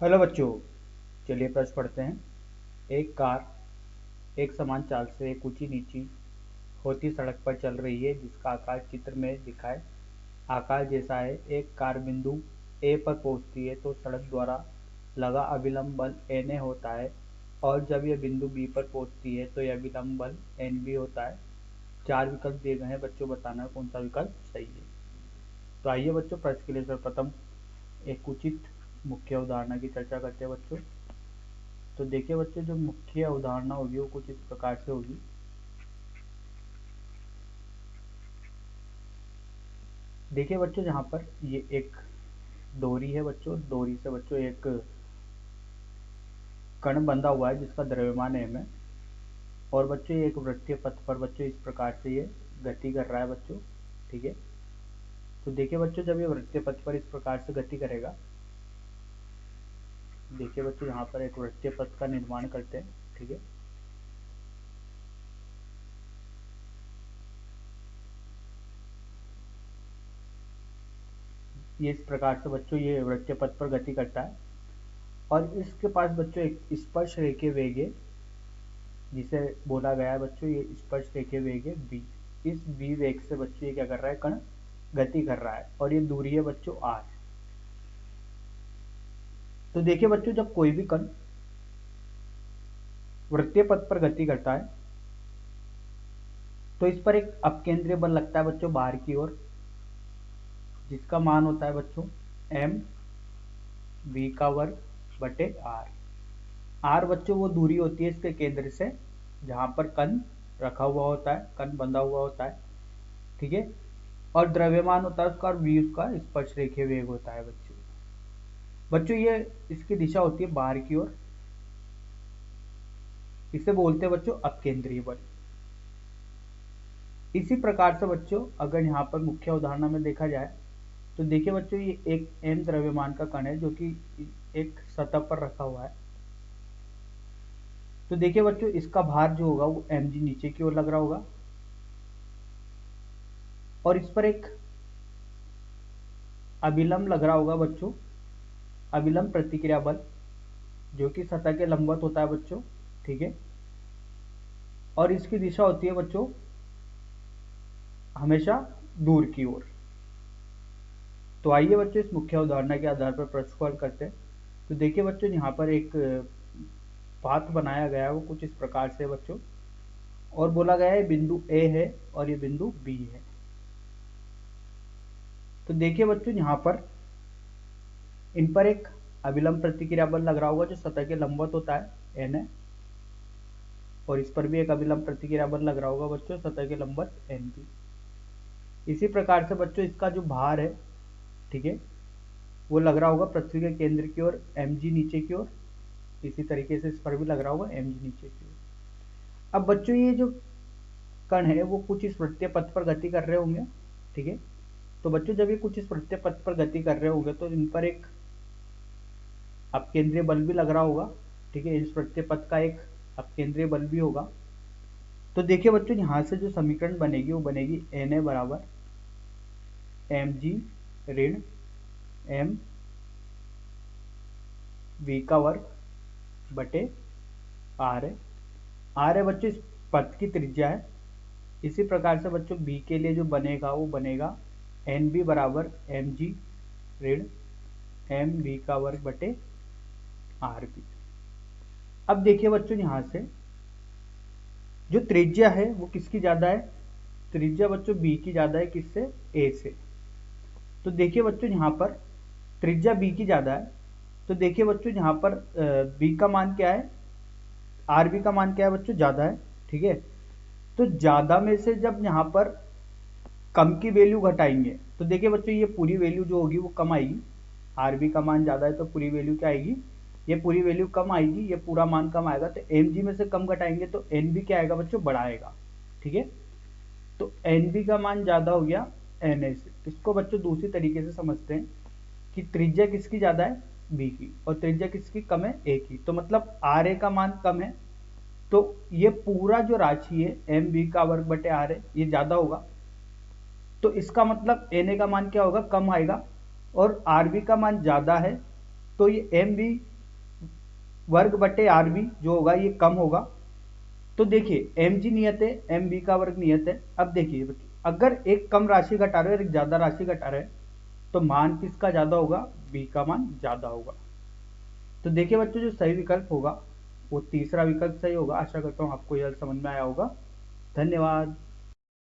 Hello बच्चों, चलिए प्रश्न पढ़ते हैं। एक कार एक समान चाल से एक ऊंची नीची होती सड़क पर चल रही है जिसका आकार चित्र में दिखाए आकार जैसा है। एक कार बिंदु ए पर पहुंचती है तो सड़क द्वारा लगा अभिलंब बल Na होता है और जब यह बिंदु बी पर पहुंचती है तो यह अभिलंब बल Nb होता है। चार विकल्प दिए गए हैं, बच्चों बताना है कौन सा विकल्प सही है। तो आइए बच्चों, प्रश्न के लिए सर्वप्रथम एक उचित मुख्य उदाहरण की चर्चा करते हैं बच्चों। तो देखिए बच्चों, जो मुख्य अवधारणा होगी वो कुछ इस प्रकार से होगी। देखिए बच्चों, जहाँ पर ये एक डोरी है बच्चों, डोरी से बच्चों एक कण बंधा हुआ है जिसका द्रव्यमान m है। और बच्चों ये एक वृत्तीय पथ पर बच्चों इस प्रकार से ये गति कर रहा है बच्चों। ठीक है, तो देखिए बच्चों, जब ये वृत्तीय पथ पर इस प्रकार से गति करेगा, देखिए बच्चों यहाँ पर एक वृत्तीय पथ का निर्माण करते हैं। ठीक है, ये इस प्रकार से बच्चों ये वृत्तीय पथ पर गति करता है और इसके पास बच्चों एक स्पर्श रेखीय वेग है जिसे बोला गया है बच्चों ये स्पर्श रेखीय वेग है v। इस v वेग से बच्चों ये क्या कर रहा है, कण गति कर रहा है और ये दूरी है बच्चों r। तो देखिए बच्चों, जब कोई भी कण वृत्तीय पथ पर गति करता है तो इस पर एक अपकेंद्रीय बल लगता है बच्चों बाहर की ओर, जिसका मान होता है बच्चों m v का वर्ग बटे r। r बच्चों वो दूरी होती है इसके केंद्र से जहां पर कण रखा हुआ होता है, कण बंधा हुआ होता है। ठीक है, और द्रव्यमान होता है उसका और v उसका स्पर्श रेखीय वेग होता है बच्चों। बच्चों ये इसकी दिशा होती है बाहर की ओर, इसे बोलते हैं बच्चों अपकेंद्रीय बल। इसी प्रकार से बच्चों अगर यहाँ पर मुख्य उदाहरण में देखा जाए तो देखिए बच्चों, ये एक m द्रव्यमान का कण है जो कि एक सतह पर रखा हुआ है। तो देखिए बच्चों, इसका भार जो होगा वो mg नीचे की ओर लग रहा होगा और इस पर एक अभिलंब लग रहा होगा बच्चों, अभिलंब प्रतिक्रिया बल, जो कि सतह के लंबवत होता है बच्चों। ठीक है, और इसकी दिशा होती है बच्चों हमेशा दूर की ओर। तो आइए बच्चों इस मुख्य उदाहरण के आधार पर प्रश्न को हल करते हैं। तो देखिए बच्चों, यहाँ पर एक पाथ बनाया गया है वो कुछ इस प्रकार से बच्चों, और बोला गया है बिंदु ए है और ये बिंदु बी है। तो देखिए बच्चों, यहाँ पर इन पर एक अभिलंब प्रतिक्रिया बल लग रहा होगा जो सतह के लंबवत होता है n है, और इस पर भी एक अभिलंब प्रतिक्रिया बल लग रहा होगा बच्चों सतह के लंबवत Nb। इसी प्रकार से बच्चों इसका जो भार है, ठीक है, वो लग रहा होगा पृथ्वी के केंद्र की ओर mg नीचे की ओर। इसी तरीके से इस पर भी लग रहा होगा mg नीचे की ओर। अब बच्चों ये जो कण है वो कुछ इस वृत्तीय पथ पर गति कर रहे होंगे। ठीक है, तो बच्चों जब ये कुछ इस वृत्तीय पथ पर गति कर रहे होंगे तो इन पर एक अपकेंद्रीय बल भी लग रहा होगा। ठीक है, इस वृत्तीय पथ का एक अपकेंद्रीय बल भी होगा। तो देखिए बच्चों, यहाँ से जो समीकरण बनेगी वो बनेगी Na बराबर mg ऋण m v का वर्ग बटे r है। r है बच्चों इस पथ की त्रिज्या है। इसी प्रकार से बच्चों b के लिए जो बनेगा वो बनेगा nb बराबर mg ऋण m v का वर्ग बटे rb। अब देखिए बच्चों, यहाँ से जो त्रिज्या है वो किसकी ज्यादा है, त्रिज्या बच्चों b की ज्यादा है, किससे, a से। तो देखिए बच्चों, यहाँ पर त्रिज्या b की ज्यादा है, तो देखिए बच्चों यहाँ पर b का मान क्या है, rb का मान क्या है बच्चों, ज्यादा है। ठीक है, तो ज्यादा में से जब यहाँ पर कम की वैल्यू घटाएंगे तो देखिए बच्चों ये पूरी वैल्यू जो होगी वो कम आएगी। rb का मान ज्यादा है तो पूरी वैल्यू क्या आएगी, ये पूरी वैल्यू कम आएगी, ये पूरा मान कम आएगा। तो mg में से कम घटाएंगे तो nb क्या आएगा बच्चों, बड़ा आएगा। ठीक है, तो nb का मान ज्यादा हो गया na से। इसको बच्चों दूसरी तरीके से समझते हैं कि त्रिज्या किसकी ज्यादा है, b की, और त्रिज्या किसकी कम है, a की। तो मतलब ra का मान कम है तो ये पूरा जो राशि है mv का वर्ग बटे r है ये ज्यादा होगा। तो इसका मतलब na का मान क्या होगा, कम आएगा, और rb का मान ज्यादा है तो ये एम बी वर्ग बटे आर बी जो होगा ये कम होगा। तो देखिए एम जी नियत है, एम बी का वर्ग नियत है। अब देखिए अगर एक कम राशि घटा रहे हैं और एक ज्यादा राशि घटा रहे हैं तो मान किसका ज्यादा होगा, बी का मान ज्यादा होगा। तो देखिए बच्चों जो सही विकल्प होगा वो तीसरा विकल्प सही होगा। आशा करता हूँ आपको यह समझ में आया होगा। धन्यवाद।